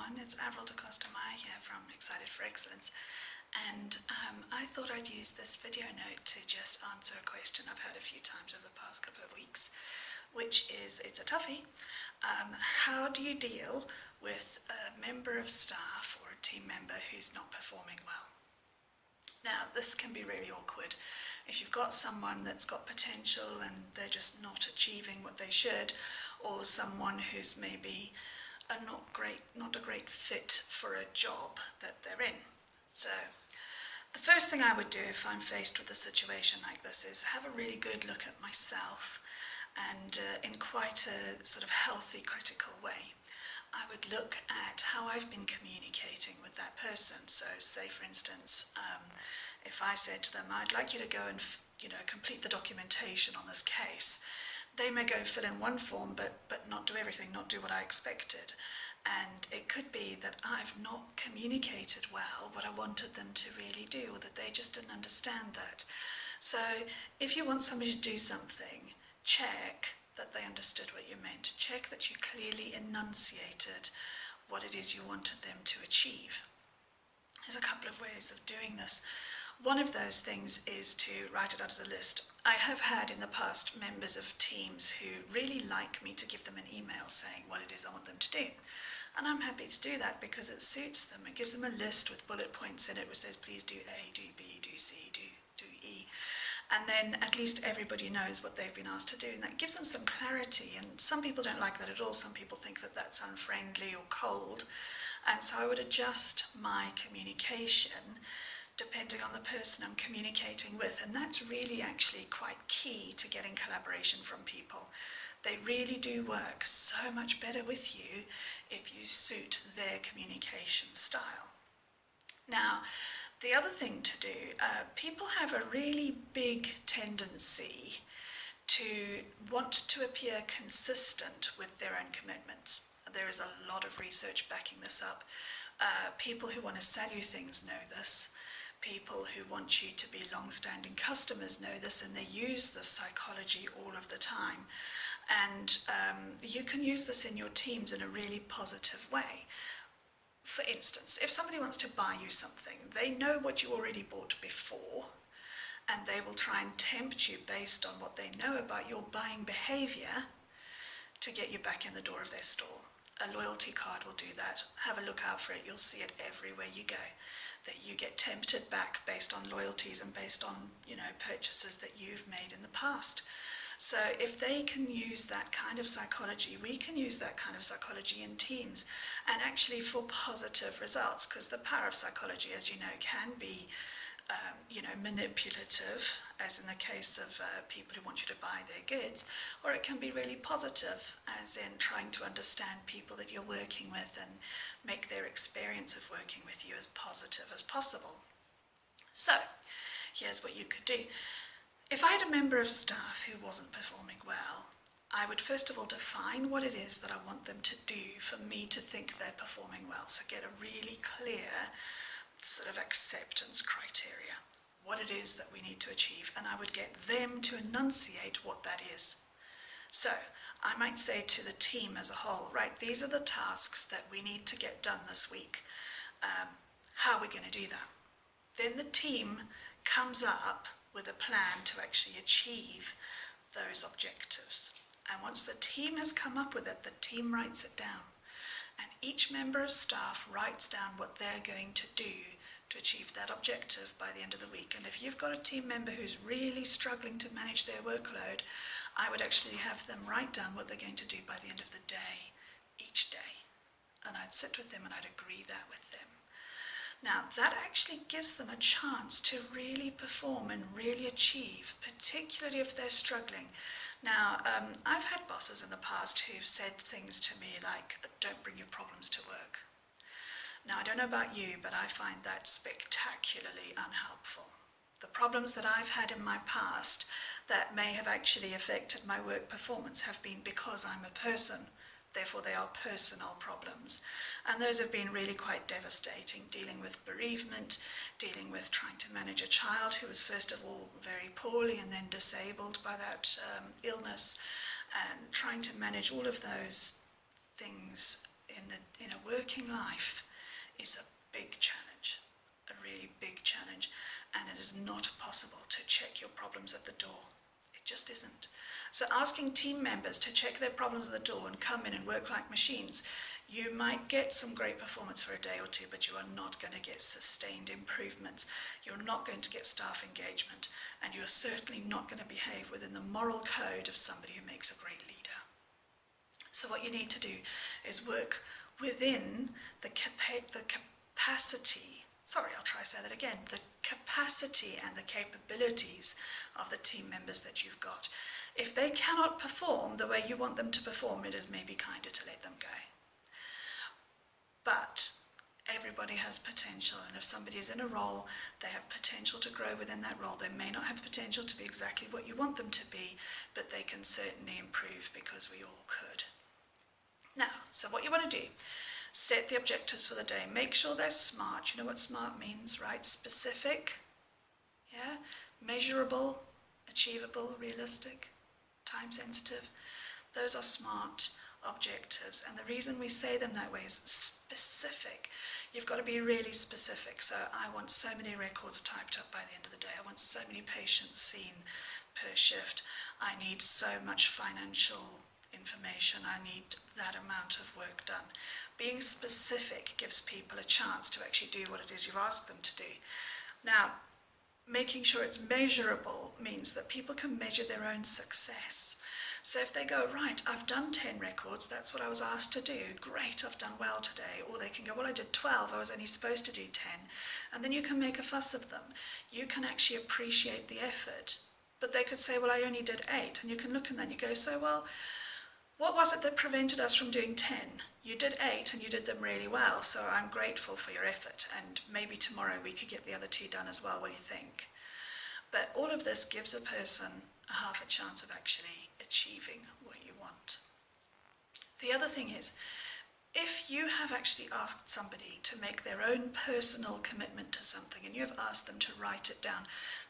everyone, it's Avril da Costa Meyer here from Excited for Excellence, and I thought I'd use this video note to just answer a question I've had a few times over the past couple of weeks, which is, it's a toughie. How do you deal with a member of staff or a team member who's not performing well? Now, this can be really awkward. If you've got someone that's got potential and they're just not achieving what they should, or someone who's maybe not a great fit for a job that they're in. So the first thing I would do if I'm faced with a situation like this is have a really good look at myself, and in quite a sort of healthy, critical way. I would look at how I've been communicating with that person. So say, for instance, if I said to them, I'd like you to go and complete the documentation on this case, they may go and fill in one form, but not do everything, not do what I expected. And it could be that I've not communicated well what I wanted them to really do, or that they just didn't understand that. So if you want somebody to do something, check that they understood what you meant. Check that you clearly enunciated what it is you wanted them to achieve. There's a couple of ways of doing this. One of those things is to write it out as a list. I have had in the past members of teams who really like me to give them an email saying what it is I want them to do. And I'm happy to do that because it suits them. It gives them a list with bullet points in it which says, please do A, do B, do C, do E. And then at least everybody knows what they've been asked to do. And that gives them some clarity. And some people don't like that at all. Some people think that that's unfriendly or cold. And so I would adjust my communication depending on the person I'm communicating with. And that's really actually quite key to getting collaboration from people. They really do work so much better with you if you suit their communication style. Now, the other thing to do, people have a really big tendency to want to appear consistent with their own commitments. There is a lot of research backing this up. People who want to sell you things know this. People who want you to be long-standing customers know this, and they use this psychology all of the time. And you can use this in your teams in a really positive way. For instance, if somebody wants to buy you something, they know what you already bought before, and they will try and tempt you based on what they know about your buying behavior to get you back in the door of their store. A loyalty card will do that. Have a look out for it. You'll see it everywhere you go. That you get tempted back based on loyalties and based on, purchases that you've made in the past. So if they can use that kind of psychology, we can use that kind of psychology in teams, and actually for positive results, because the power of psychology, as you know, can be manipulative, as in the case of people who want you to buy their goods, or it can be really positive, as in trying to understand people that you're working with and make their experience of working with you as positive as possible. So, here's what you could do. If I had a member of staff who wasn't performing well, I would first of all define what it is that I want them to do for me to think they're performing well. So get a really clear sort of acceptance criteria, what it is that we need to achieve, and I would get them to enunciate what that is. So I might say to the team as a whole, right, these are the tasks that we need to get done this week. How are we going to do that? Then the team comes up with a plan to actually achieve those objectives. And once the team has come up with it, the team writes it down. And each member of staff writes down what they're going to do to achieve that objective by the end of the week. And if you've got a team member who's really struggling to manage their workload, I would actually have them write down what they're going to do by the end of the day, each day. And I'd sit with them and I'd agree that with them. Now, that actually gives them a chance to really perform and really achieve, particularly if they're struggling. Now, I've had bosses in the past who've said things to me like, don't bring your problems to work. Now, I don't know about you, but I find that spectacularly unhelpful. The problems that I've had in my past that may have actually affected my work performance have been because I'm a person. Therefore, they are personal problems. And those have been really quite devastating, dealing with bereavement, dealing with trying to manage a child who was first of all very poorly and then disabled by that illness, and trying to manage all of those things in in a working life is a big challenge, a really big challenge, and it is not possible to check your problems at the door. It just isn't. So asking team members to check their problems at the door and come in and work like machines, you might get some great performance for a day or two, but you are not going to get sustained improvements. You're not going to get staff engagement, and you're certainly not going to behave within the moral code of somebody who makes a great leader. So what you need to do is work within the capacity, the capacity and the capabilities of the team members that you've got. If they cannot perform the way you want them to perform, it is maybe kinder to let them go. But everybody has potential, and if somebody is in a role, they have potential to grow within that role. They may not have potential to be exactly what you want them to be, but they can certainly improve, because we all could. Now, so what you want to do, set the objectives for the day. Make sure they're SMART. You know what SMART means, right? Specific, yeah, measurable, achievable, realistic, time sensitive. Those are SMART objectives, and the reason we say them that way is specific. You've got to be really specific. So I want so many records typed up by the end of the day. I want so many patients seen per shift. I need so much financial information. I need that amount of work done. Being specific gives people a chance to actually do what it is you've asked them to do. Now, making sure it's measurable means that people can measure their own success. So if they go, right, I've done 10 records, that's what I was asked to do, great, I've done well today. Or they can go, well, I did 12, I was only supposed to do 10. And then you can make a fuss of them. You can actually appreciate the effort. But they could say, well, I only did 8. And you can look at that and you go, so, well, what was it that prevented us from doing 10? You did 8 and you did them really well, so I'm grateful for your effort. And maybe tomorrow we could get the other 2 done as well. What do you think? But all of this gives a person a half a chance of actually achieving what you want. The other thing is, if you have actually asked somebody to make their own personal commitment to something and you have asked them to write it down,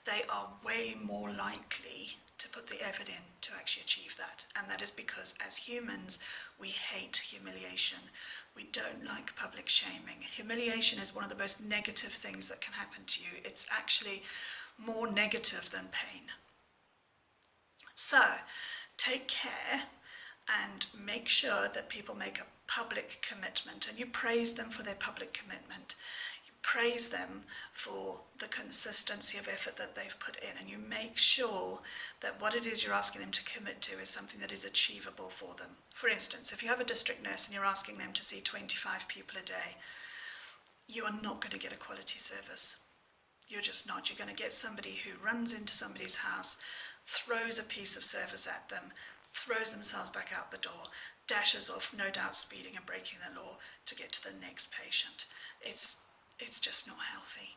they are way more likely to put the effort in to actually achieve that. And that is because as humans, we hate humiliation. We don't like public shaming. Humiliation is one of the most negative things that can happen to you. It's actually more negative than pain. So, take care and make sure that people make a public commitment, and you praise them for their public commitment. You praise them for the consistency of effort that they've put in, and you make sure that what it is you're asking them to commit to is something that is achievable for them. For instance, if you have a district nurse and you're asking them to see 25 people a day, you are not going to get a quality service. You're just not. You're going to get somebody who runs into somebody's house, throws a piece of service at them, throws themselves back out the door, dashes off, no doubt speeding and breaking the law to get to the next patient. It's just not healthy.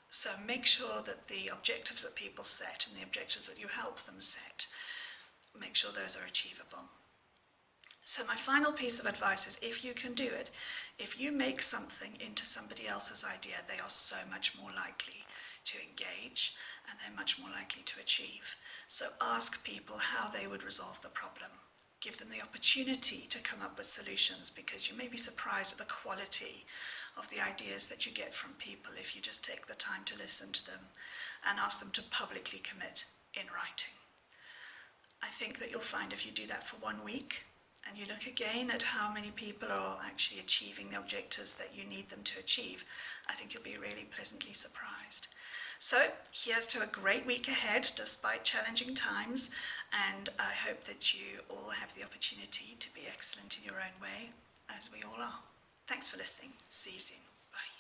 So make sure that the objectives that people set and the objectives that you help them set, make sure those are achievable. So my final piece of advice is, if you can do it, if you make something into somebody else's idea, they are so much more likely to engage and they're much more likely to achieve. So ask people how they would resolve the problem. Give them the opportunity to come up with solutions, because you may be surprised at the quality of the ideas that you get from people if you just take the time to listen to them and ask them to publicly commit in writing. I think that you'll find if you do that for 1 week, and you look again at how many people are actually achieving the objectives that you need them to achieve, I think you'll be really pleasantly surprised. So here's to a great week ahead, despite challenging times, and I hope that you all have the opportunity to be excellent in your own way, as we all are. Thanks for listening. See you soon. Bye.